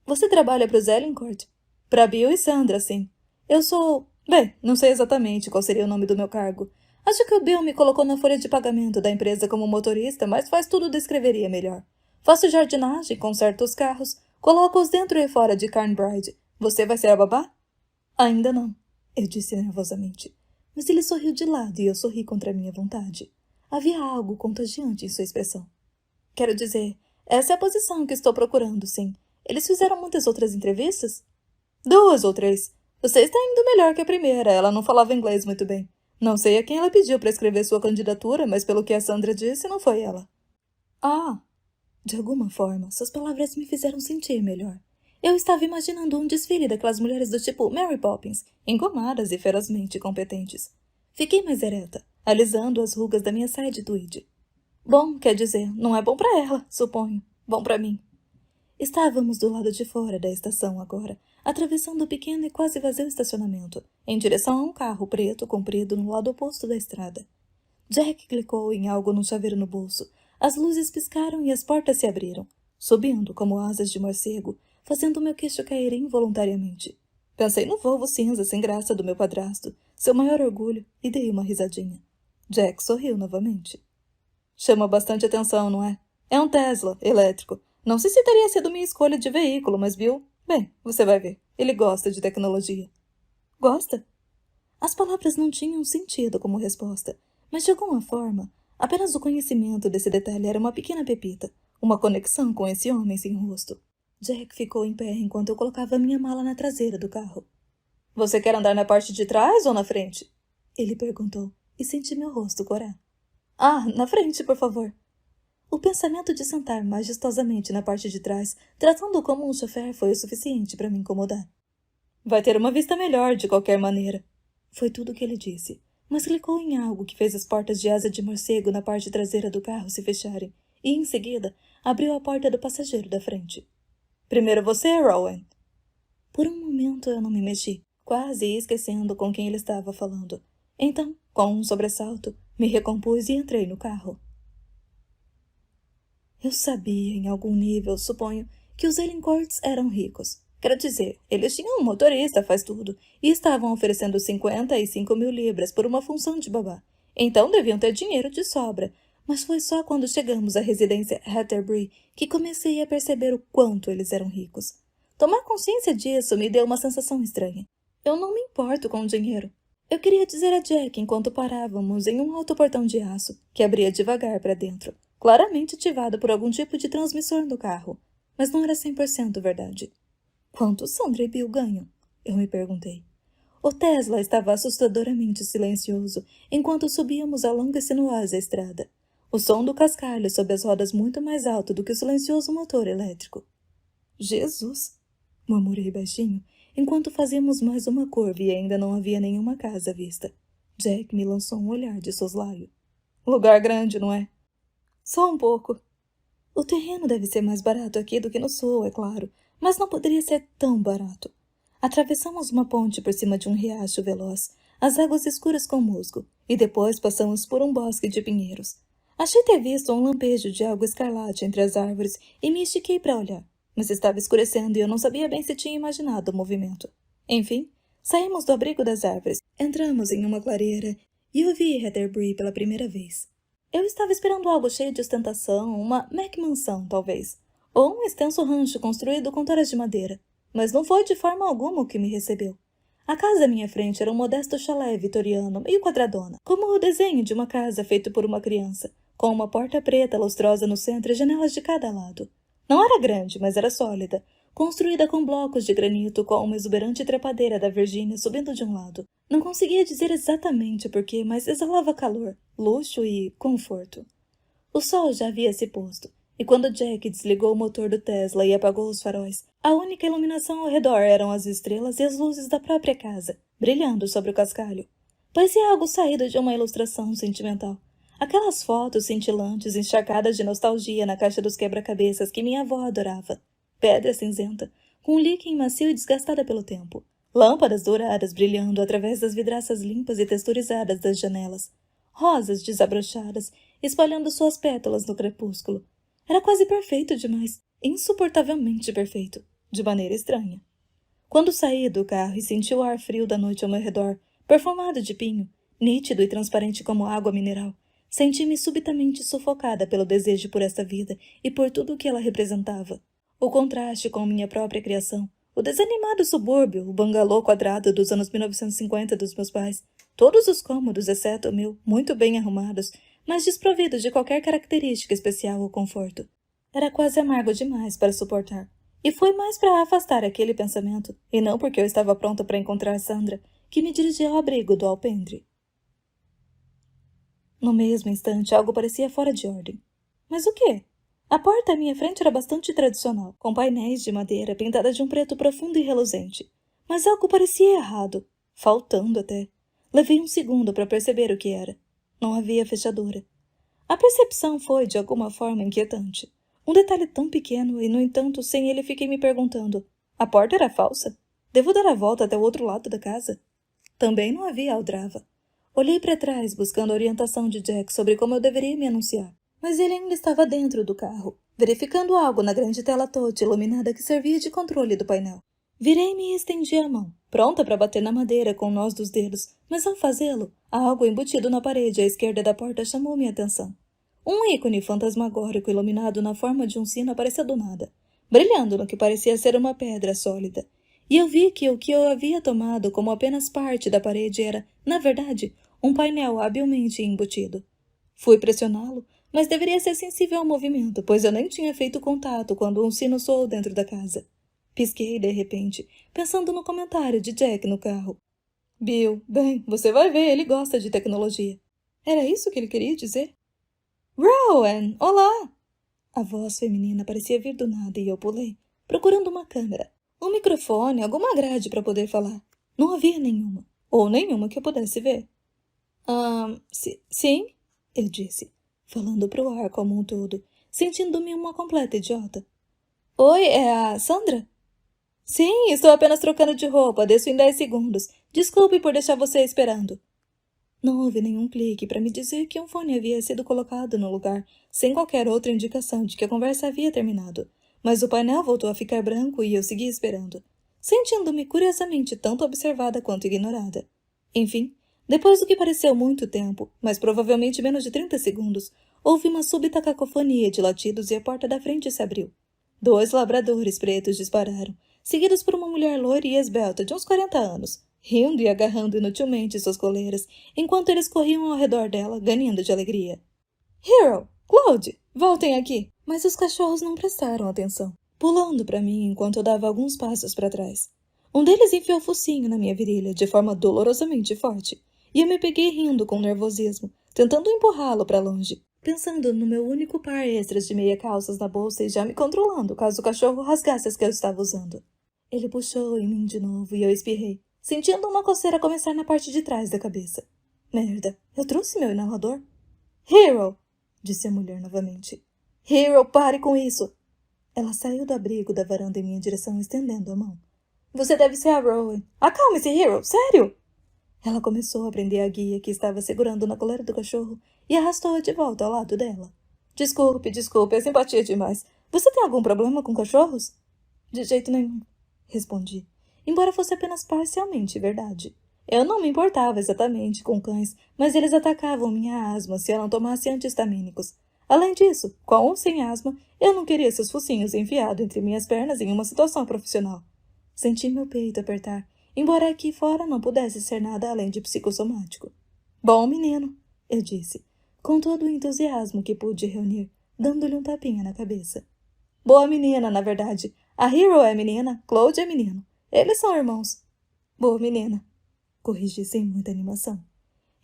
Você trabalha para os Ellencourt? Para Bill e Sandra, sim. Eu sou... Bem, não sei exatamente qual seria o nome do meu cargo. Acho que o Bill me colocou na folha de pagamento da empresa como motorista, mas faz tudo descreveria melhor. Faço jardinagem, conserto os carros, coloco-os dentro e fora de Carnbride. Você vai ser a babá? Ainda não, eu disse nervosamente. Mas ele sorriu de lado e eu sorri contra a minha vontade. Havia algo contagiante em sua expressão. Quero dizer, essa é a posição que estou procurando, sim. Eles fizeram muitas outras entrevistas? 2 ou 3. Você está indo melhor que a primeira. Ela não falava inglês muito bem. Não sei a quem ela pediu para escrever sua candidatura, mas pelo que a Sandra disse, não foi ela. Ah! De alguma forma, suas palavras me fizeram sentir melhor. Eu estava imaginando um desfile daquelas mulheres do tipo Mary Poppins, engomadas e ferozmente competentes. Fiquei mais ereta, alisando as rugas da minha saia de tweed. Bom, quer dizer, não é bom para ela, suponho. Bom para mim. Estávamos do lado de fora da estação agora, atravessando o pequeno e quase vazio estacionamento, em direção a um carro preto comprido no lado oposto da estrada. Jack clicou em algo no chaveiro no bolso. As luzes piscaram e as portas se abriram, subindo como asas de morcego, fazendo meu queixo cair involuntariamente. Pensei no Volvo cinza sem graça do meu padrasto, seu maior orgulho, e dei uma risadinha. Jack sorriu novamente. Chama bastante atenção, não é? É um Tesla, elétrico. Não sei se teria sido minha escolha de veículo, mas viu? Bem, você vai ver. Ele gosta de tecnologia. Gosta? As palavras não tinham sentido como resposta, mas de alguma forma, apenas o conhecimento desse detalhe era uma pequena pepita, uma conexão com esse homem sem rosto. Jack ficou em pé enquanto eu colocava minha mala na traseira do carro. Você quer andar na parte de trás ou na frente? Ele perguntou, e senti meu rosto corar. Ah, na frente, por favor. O pensamento de sentar majestosamente na parte de trás, tratando-o como um chofer, foi o suficiente para me incomodar. Vai ter uma vista melhor, de qualquer maneira. Foi tudo o que ele disse, mas clicou em algo que fez as portas de asa de morcego na parte traseira do carro se fecharem, e, em seguida, abriu a porta do passageiro da frente. Primeiro você, Rowan. Por um momento eu não me mexi, quase esquecendo com quem ele estava falando. Então, com um sobressalto, me recompus e entrei no carro. Eu sabia, em algum nível, suponho, que os Ellencourts eram ricos. Quero dizer, eles tinham um motorista, faz tudo, e estavam oferecendo 55 mil libras por uma função de babá. Então deviam ter dinheiro de sobra. Mas foi só quando chegamos à residência Hatterbury que comecei a perceber o quanto eles eram ricos. Tomar consciência disso me deu uma sensação estranha. Eu não me importo com o dinheiro. Eu queria dizer a Jack enquanto parávamos em um alto portão de aço, que abria devagar para dentro, claramente ativado por algum tipo de transmissor no carro. Mas não era 100% verdade. Quanto Sandra e Bill ganham? Eu me perguntei. O Tesla estava assustadoramente silencioso enquanto subíamos a longa e sinuosa estrada. O som do cascalho sob as rodas muito mais alto do que o silencioso motor elétrico. Jesus! Murmurei baixinho, enquanto fazíamos mais uma curva e ainda não havia nenhuma casa à vista. Jack me lançou um olhar de soslaio. Lugar grande, não é? Só um pouco. O terreno deve ser mais barato aqui do que no sul, é claro, mas não poderia ser tão barato. Atravessamos uma ponte por cima de um riacho veloz, as águas escuras com musgo, e depois passamos por um bosque de pinheiros. Achei ter visto um lampejo de algo escarlate entre as árvores e me estiquei para olhar, mas estava escurecendo e eu não sabia bem se tinha imaginado o movimento. Enfim, saímos do abrigo das árvores, entramos em uma clareira e eu vi Hatterbury pela primeira vez. Eu estava esperando algo cheio de ostentação, uma Mac-mansão, talvez, ou um extenso rancho construído com toras de madeira, mas não foi de forma alguma o que me recebeu. A casa à minha frente era um modesto chalé vitoriano, meio quadradona, como o desenho de uma casa feito por uma criança, com uma porta preta lustrosa no centro e janelas de cada lado. Não era grande, mas era sólida, construída com blocos de granito com uma exuberante trepadeira da Virgínia subindo de um lado. Não conseguia dizer exatamente porquê, mas exalava calor, luxo e conforto. O sol já havia se posto, e quando Jack desligou o motor do Tesla e apagou os faróis, a única iluminação ao redor eram as estrelas e as luzes da própria casa, brilhando sobre o cascalho. Parecia algo saído de uma ilustração sentimental. Aquelas fotos cintilantes encharcadas de nostalgia na caixa dos quebra-cabeças que minha avó adorava. Pedra cinzenta, com um líquen macio e desgastada pelo tempo. Lâmpadas douradas brilhando através das vidraças limpas e texturizadas das janelas. Rosas desabrochadas, espalhando suas pétalas no crepúsculo. Era quase perfeito demais, insuportavelmente perfeito, de maneira estranha. Quando saí do carro e senti o ar frio da noite ao meu redor, perfumado de pinho, nítido e transparente como água mineral, senti-me subitamente sufocada pelo desejo por esta vida e por tudo o que ela representava. O contraste com minha própria criação, o desanimado subúrbio, o bangalô quadrado dos anos 1950 dos meus pais, todos os cômodos, exceto o meu, muito bem arrumados, mas desprovidos de qualquer característica especial ou conforto. Era quase amargo demais para suportar. E foi mais para afastar aquele pensamento, e não porque eu estava pronta para encontrar Sandra, que me dirigi ao abrigo do alpendre. No mesmo instante, algo parecia fora de ordem. Mas o quê? A porta à minha frente era bastante tradicional, com painéis de madeira pintada de um preto profundo e reluzente. Mas algo parecia errado, faltando até. Levei um segundo para perceber o que era. Não havia fechadura. A percepção foi, de alguma forma, inquietante. Um detalhe tão pequeno e, no entanto, sem ele fiquei me perguntando. A porta era falsa? Devo dar a volta até o outro lado da casa? Também não havia aldrava. Olhei para trás, buscando a orientação de Jack sobre como eu deveria me anunciar. Mas ele ainda estava dentro do carro, verificando algo na grande tela touch iluminada que servia de controle do painel. Virei-me e estendi a mão, pronta para bater na madeira com o nós dos dedos, mas ao fazê-lo, algo embutido na parede à esquerda da porta chamou minha atenção. Um ícone fantasmagórico iluminado na forma de um sino apareceu do nada, brilhando no que parecia ser uma pedra sólida. E eu vi que o que eu havia tomado como apenas parte da parede era, na verdade, um painel habilmente embutido. Fui pressioná-lo, mas deveria ser sensível ao movimento, pois eu nem tinha feito contato quando um sino soou dentro da casa. Pisquei de repente, pensando no comentário de Jack no carro. Bill, bem, você vai ver, ele gosta de tecnologia. Era isso que ele queria dizer? Rowan, olá! A voz feminina parecia vir do nada e eu pulei, procurando uma câmera, um microfone, alguma grade para poder falar. Não havia nenhuma, ou nenhuma que eu pudesse ver. Sim, eu disse, falando para o ar como um todo, sentindo-me uma completa idiota. Oi, é a Sandra? Sim, estou apenas trocando de roupa, desço em 10 segundos. Desculpe por deixar você esperando. Não houve nenhum clique para me dizer que um fone havia sido colocado no lugar, sem qualquer outra indicação de que a conversa havia terminado. Mas o painel voltou a ficar branco e eu segui esperando. sentindo-me curiosamente tanto observada quanto ignorada. Enfim, depois do que pareceu muito tempo, mas provavelmente menos de 30 segundos, houve uma súbita cacofonia de latidos e a porta da frente se abriu. 2 labradores pretos dispararam, seguidos por uma mulher loira e esbelta de uns 40 anos, rindo e agarrando inutilmente suas coleiras, enquanto eles corriam ao redor dela, ganhando de alegria. Hero! Claude! Voltem aqui! Mas os cachorros não prestaram atenção, pulando para mim enquanto eu dava alguns passos para trás. Um deles enfiou o focinho na minha virilha de forma dolorosamente forte, e eu me peguei rindo com nervosismo, tentando empurrá-lo para longe, pensando no meu único par extras de meia calças na bolsa e já me controlando caso o cachorro rasgasse as que eu estava usando. Ele puxou em mim de novo e eu espirrei, sentindo uma coceira começar na parte de trás da cabeça. Merda, eu trouxe meu inalador? Hero! Disse a mulher novamente. Hero, pare com isso! Ela saiu do abrigo da varanda em minha direção, estendendo a mão. Você deve ser a Rowan. Acalme-se, Hero! Sério! Ela começou a prender a guia que estava segurando na coleira do cachorro e arrastou-a de volta ao lado dela. Desculpe, é simpatia demais. Você tem algum problema com cachorros? De jeito nenhum, respondi, embora fosse apenas parcialmente verdade. Eu não me importava exatamente com cães, mas eles atacavam minha asma se eu não tomasse anti-histamínicos. Além disso, com ou sem asma, eu não queria seus focinhos enfiados entre minhas pernas em uma situação profissional. Senti meu peito apertar, embora aqui fora não pudesse ser nada além de psicossomático. Bom menino, eu disse, com todo o entusiasmo que pude reunir, dando-lhe um tapinha na cabeça. Boa menina, na verdade. A Hero é menina, Claude é menino. Eles são irmãos. Boa menina, corrigi sem muita animação.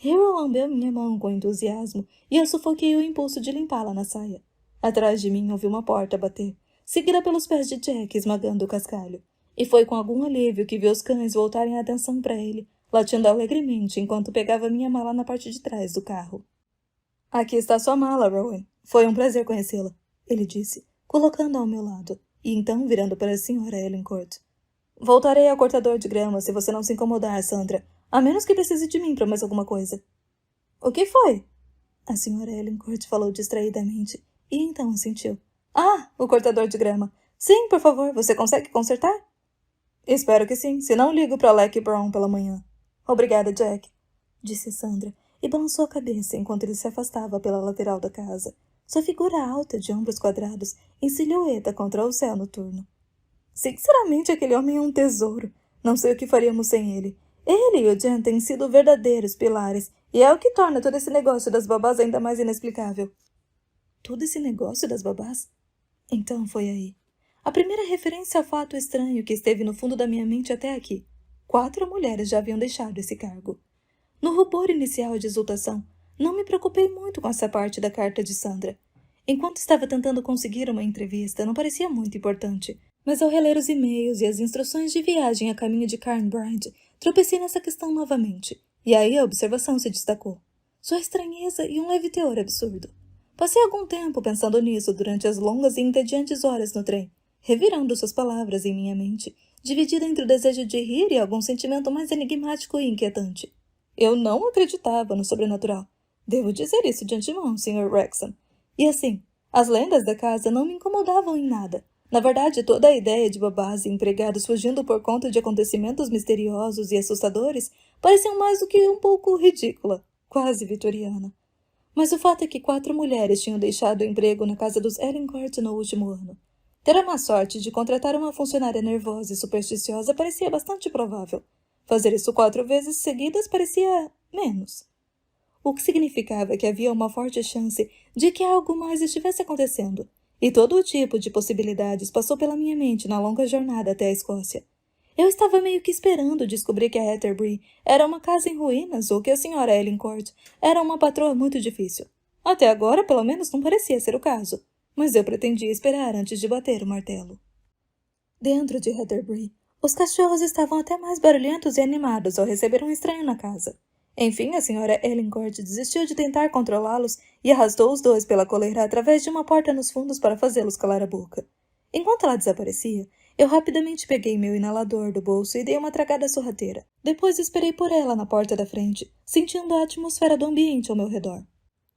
Hero lambeu minha mão com entusiasmo e eu sufoquei o impulso de limpá-la na saia. Atrás de mim ouvi uma porta bater, seguida pelos pés de Jack esmagando o cascalho. E foi com algum alívio que vi os cães voltarem a atenção para ele, latindo alegremente enquanto pegava minha mala na parte de trás do carro. Aqui está sua mala, Rowan. Foi um prazer conhecê-la, ele disse, colocando-a ao meu lado, e então virando para a senhora Ellencourt. Voltarei ao cortador de grama se você não se incomodar, Sandra, a menos que precise de mim para mais alguma coisa. O que foi? A senhora Ellencourt falou distraidamente, e então assentiu. Ah, o cortador de grama. Sim, por favor, você consegue consertar? Espero que sim, se não ligo para Lecky Brown pela manhã. Obrigada, Jack, disse Sandra, e balançou a cabeça enquanto ele se afastava pela lateral da casa, sua figura alta de ombros quadrados em silhueta contra o céu noturno. Sinceramente, aquele homem é um tesouro. Não sei o que faríamos sem ele. Ele e o Jen têm sido verdadeiros pilares, e é o que torna todo esse negócio das babás ainda mais inexplicável. Todo esse negócio das babás? Então foi aí. A primeira referência ao fato estranho que esteve no fundo da minha mente até aqui. 4 mulheres já haviam deixado esse cargo. No rubor inicial de exultação, não me preocupei muito com essa parte da carta de Sandra. Enquanto estava tentando conseguir uma entrevista, não parecia muito importante. Mas ao reler os e-mails e as instruções de viagem a caminho de Carnbride, tropecei nessa questão novamente. E aí a observação se destacou. Sua estranheza e um leve teor absurdo. Passei algum tempo pensando nisso durante as longas e entediantes horas no trem, revirando suas palavras em minha mente, dividida entre o desejo de rir e algum sentimento mais enigmático e inquietante. Eu não acreditava no sobrenatural. Devo dizer isso de antemão, Sr. Wrexham. E assim, as lendas da casa não me incomodavam em nada. Na verdade, toda a ideia de babás e empregados fugindo por conta de acontecimentos misteriosos e assustadores pareciam mais do que um pouco ridícula, quase vitoriana. Mas o fato é que 4 mulheres tinham deixado o emprego na casa dos Ellencourt no último ano. Ter a má sorte de contratar uma funcionária nervosa e supersticiosa parecia bastante provável. Fazer isso 4 vezes seguidas parecia menos. O que significava que havia uma forte chance de que algo mais estivesse acontecendo. E todo o tipo de possibilidades passou pela minha mente na longa jornada até a Escócia. Eu estava meio que esperando descobrir que a Atterbury era uma casa em ruínas ou que a senhora Ellencourt era uma patroa muito difícil. Até agora, pelo menos, não parecia ser o caso. Mas eu pretendia esperar antes de bater o martelo. Dentro de Atterbury, os cachorros estavam até mais barulhentos e animados ao receber um estranho na casa. Enfim, a senhora Ellencourt desistiu de tentar controlá-los e arrastou os 2 pela coleira através de uma porta nos fundos para fazê-los calar a boca. Enquanto ela desaparecia, eu rapidamente peguei meu inalador do bolso e dei uma tragada sorrateira. Depois esperei por ela na porta da frente, sentindo a atmosfera do ambiente ao meu redor.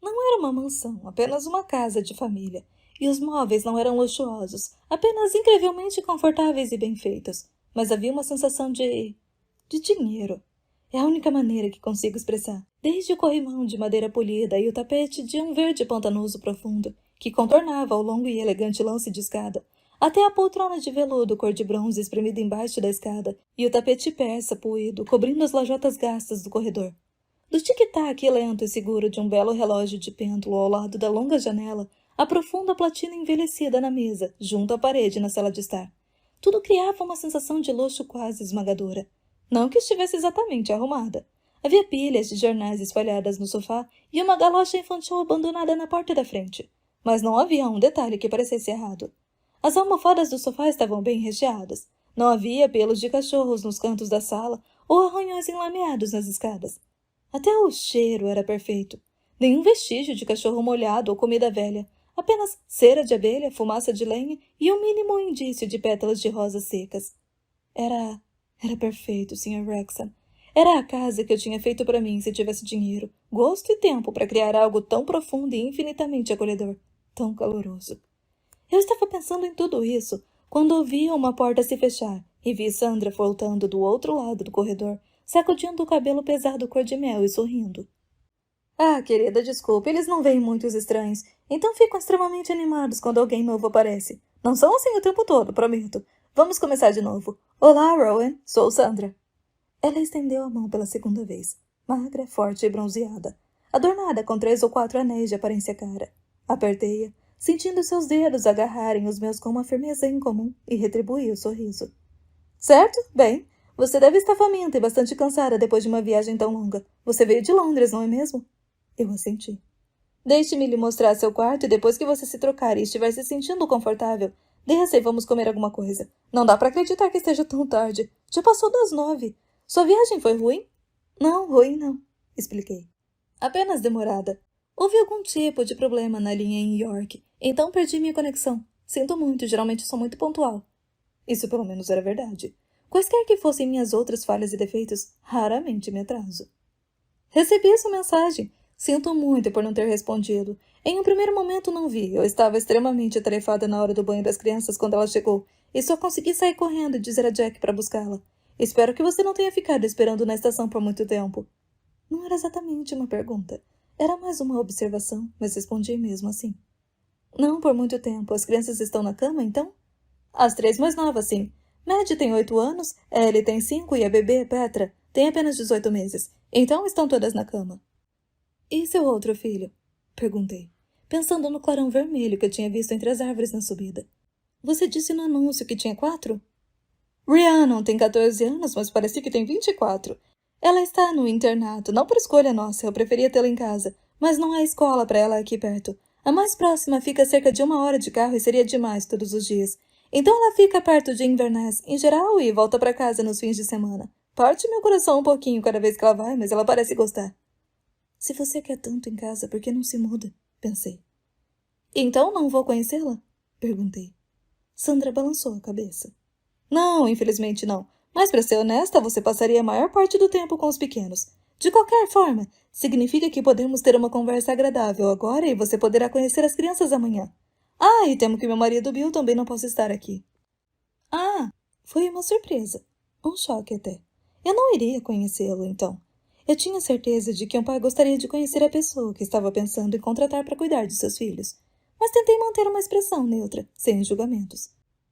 Não era uma mansão, apenas uma casa de família, e os móveis não eram luxuosos, apenas incrivelmente confortáveis e bem feitos. mas havia uma sensação de dinheiro. É a única maneira que consigo expressar. Desde o corrimão de madeira polida e o tapete de um verde pantanoso profundo, que contornava o longo e elegante lance de escada, até a poltrona de veludo cor de bronze espremida embaixo da escada e o tapete persa poído cobrindo as lajotas gastas do corredor. Do tic-tac lento e seguro de um belo relógio de pêndulo ao lado da longa janela, a profunda platina envelhecida na mesa, junto à parede na sala de estar. Tudo criava uma sensação de luxo quase esmagadora. Não que estivesse exatamente arrumada. Havia pilhas de jornais espalhadas no sofá e uma galocha infantil abandonada na porta da frente. Mas não havia um detalhe que parecesse errado. As almofadas do sofá estavam bem recheadas. Não havia pelos de cachorros nos cantos da sala ou arranhões enlameados nas escadas. Até o cheiro era perfeito. Nenhum vestígio de cachorro molhado ou comida velha. Apenas cera de abelha, fumaça de lenha e um mínimo indício de pétalas de rosas secas. Era perfeito, Sr. Wrexham. Era a casa que eu tinha feito para mim se tivesse dinheiro, gosto e tempo para criar algo tão profundo e infinitamente acolhedor, tão caloroso. Eu estava pensando em tudo isso quando ouvi uma porta se fechar e vi Sandra voltando do outro lado do corredor, sacudindo o cabelo pesado cor de mel e sorrindo. Ah, querida, desculpe, eles não veem muitos estranhos, então ficam extremamente animados quando alguém novo aparece. Não são assim o tempo todo, prometo. Vamos começar de novo. Olá, Rowan. Sou Sandra. Ela estendeu a mão pela segunda vez, magra, forte e bronzeada, adornada com 3 ou 4 anéis de aparência cara. Apertei-a, sentindo seus dedos agarrarem os meus com uma firmeza incomum, e retribuí o sorriso. Certo? Bem, você deve estar faminta e bastante cansada depois de uma viagem tão longa. Você veio de Londres, não é mesmo? Eu assenti. Deixe-me lhe mostrar seu quarto e depois que você se trocar e estiver se sentindo confortável, desça e vamos comer alguma coisa. Não dá para acreditar que esteja tão tarde. Já passou das 9. Sua viagem foi ruim? Não, ruim não, expliquei. Apenas demorada. Houve algum tipo de problema na linha em York, então perdi minha conexão. Sinto muito, geralmente sou muito pontual. Isso pelo menos era verdade. Quaisquer que fossem minhas outras falhas e defeitos, raramente me atraso. Recebi sua mensagem. Sinto muito por não ter respondido. Em um primeiro momento não vi. Eu estava extremamente atarefada na hora do banho das crianças quando ela chegou, e só consegui sair correndo e dizer a Jack para buscá-la. Espero que você não tenha ficado esperando na estação por muito tempo. Não era exatamente uma pergunta. Era mais uma observação, mas respondi mesmo assim. Não por muito tempo. As crianças estão na cama, então? As 3 mais novas, sim. Maddie tem 8 anos, Ellie tem 5 e a bebê, Petra, tem apenas 18 meses. Então estão todas na cama. E seu outro filho? Perguntei, pensando no clarão vermelho que eu tinha visto entre as árvores na subida. Você disse no anúncio que tinha 4? Rhiannon tem 14 anos, mas parece que tem 24. Ela está no internato, não por escolha nossa, eu preferia tê-la em casa, mas não há escola para ela aqui perto. A mais próxima fica a cerca de 1 hora de carro e seria demais todos os dias. Então ela fica perto de Inverness, em geral, e volta para casa nos fins de semana. Parte meu coração um pouquinho cada vez que ela vai, mas ela parece gostar. Se você quer tanto em casa, por que não se muda? Pensei. Então não vou conhecê-la? Perguntei. Sandra balançou a cabeça. Não, infelizmente não. Mas, para ser honesta, você passaria a maior parte do tempo com os pequenos. De qualquer forma, significa que podemos ter uma conversa agradável agora e você poderá conhecer as crianças amanhã. Ah, e temo que meu marido Bill também não possa estar aqui. Ah, foi uma surpresa. Um choque até. Eu não iria conhecê-lo, então. Eu tinha certeza de que um pai gostaria de conhecer a pessoa que estava pensando em contratar para cuidar de seus filhos. Mas tentei manter uma expressão neutra, sem julgamentos.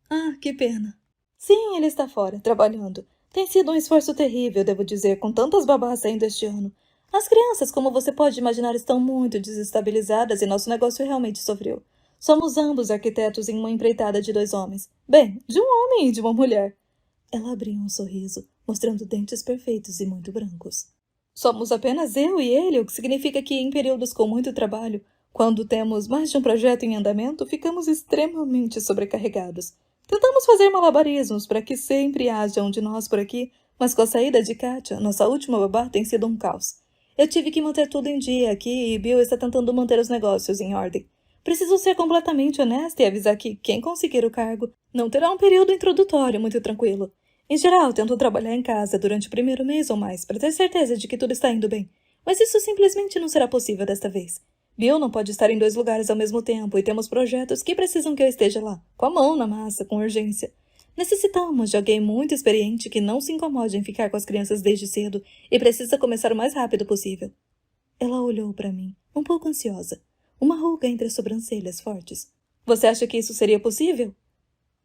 Ah, que pena. Sim, ele está fora, trabalhando. Tem sido um esforço terrível, devo dizer, com tantas babás saindo este ano. As crianças, como você pode imaginar, estão muito desestabilizadas e nosso negócio realmente sofreu. Somos ambos arquitetos em uma empreitada de 2 homens. Bem, de um homem e de uma mulher. Ela abriu um sorriso, mostrando dentes perfeitos e muito brancos. Somos apenas eu e ele, o que significa que, em períodos com muito trabalho, quando temos mais de um projeto em andamento, ficamos extremamente sobrecarregados. Tentamos fazer malabarismos para que sempre haja um de nós por aqui, mas com a saída de Katia, nossa última babá, tem sido um caos. Eu tive que manter tudo em dia aqui e Bill está tentando manter os negócios em ordem. Preciso ser completamente honesta e avisar que quem conseguir o cargo não terá um período introdutório muito tranquilo. Em geral, tento trabalhar em casa durante o primeiro mês ou mais para ter certeza de que tudo está indo bem, mas isso simplesmente não será possível desta vez. Bill não pode estar em 2 lugares ao mesmo tempo e temos projetos que precisam que eu esteja lá, com a mão na massa, com urgência. Necessitamos de alguém muito experiente que não se incomode em ficar com as crianças desde cedo e precisa começar o mais rápido possível. Ela olhou para mim, um pouco ansiosa, uma ruga entre as sobrancelhas fortes. Você acha que isso seria possível?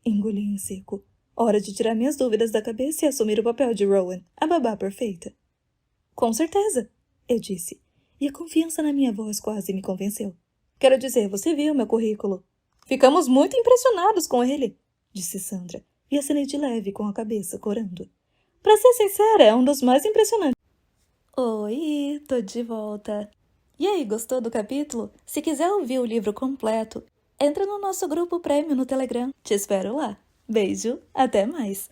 Engoli em seco. Hora de tirar minhas dúvidas da cabeça e assumir o papel de Rowan, a babá perfeita. Com certeza, eu disse, e a confiança na minha voz quase me convenceu. Quero dizer, você viu meu currículo. Ficamos muito impressionados com ele, disse Sandra, e acenei de leve com a cabeça, corando. Pra ser sincera, é um dos mais impressionantes. Oi, tô de volta. E aí, gostou do capítulo? Se quiser ouvir o livro completo, entra no nosso grupo Prêmio no Telegram. Te espero lá. Beijo, até mais.